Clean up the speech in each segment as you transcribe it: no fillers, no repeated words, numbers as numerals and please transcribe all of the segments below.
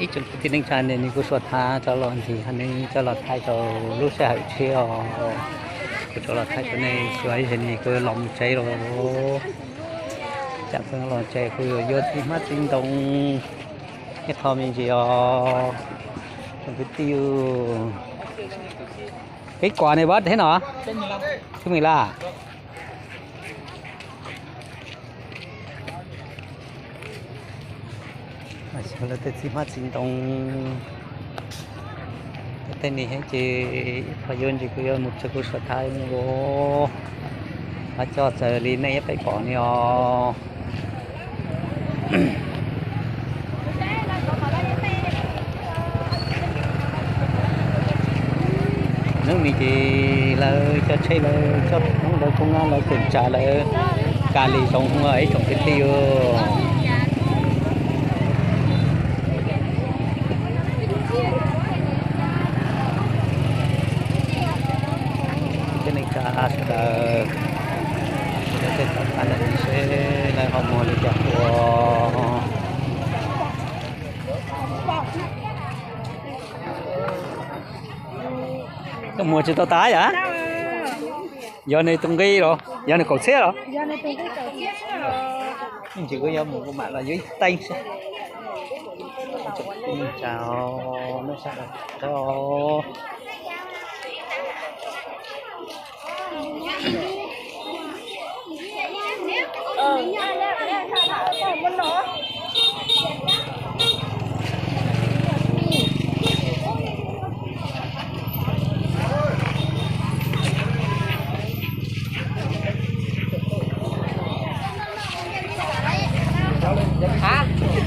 ít chừng cái tiếng Anh này cũng xuất tha cho lon thì hắn ấy cho lọt thay cho lúc sẽ hỏi chiều cho lọt thay cho này xoáy thì này cứ lòng cháy rồi chẳng phân lọt cháy cứ vô thì mắt tinh động cái thò mình chỉ trong cái tiêu cái quả này bớt thế nào cái mình là sau đó thì mắt sinh động tên này hết chị phải dọn chị cứ một chút chút thay mua và cho giờ đi này phải bỏ nhiều nước này chị là cho chơi là cho nó đâu không là kiểm tra là cà lì trong ấy trong cái tiêu sudah kita ada di sini lah mau lihat cái mùa chỉ tao tái hả? Giờ này tung ghi rồi, giờ này cầu xe rồi. Giờ này tung ghi cầu xe rồi. Chỉ có giờ một của bạn là dưới tay xe. Chào, nó sao rồi? Chào.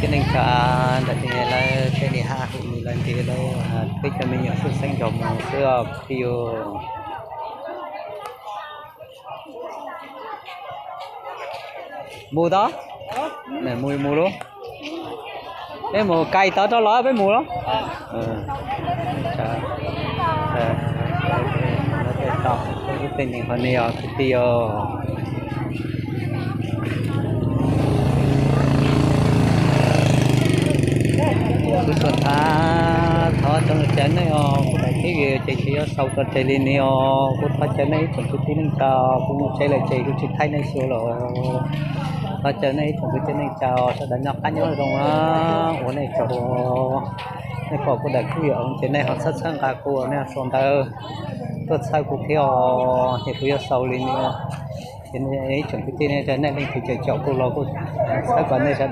Cái này cả đặt thì là cái này ha mình lên thì là cái cho mình ở xuất sinh trồng cái tiêu mua đó này mua luôn cái mua cây tớ đó lói với mua đó cái tên này phần này cái tiêu cứ tuần tha thọ trong chân này cũng phải cái gì chạy sau tuần chạy lên này cũng phát chân này trong cái tiếng cao cũng chạy lại chạy cũng chỉ thay này xíu rồi phát chân này trong cái tiếng cao sau đó nhóc ăn nhóc rồi á ủa này chỗ này có cái đặc biệt ông trên này họ sát sang cả cô này xong tới tôi sai cuộc theo thì tôi sau lên này trên này trong cái tiếng này chân này lên thì chạy chỗ cô lo cô sai còn này sẽ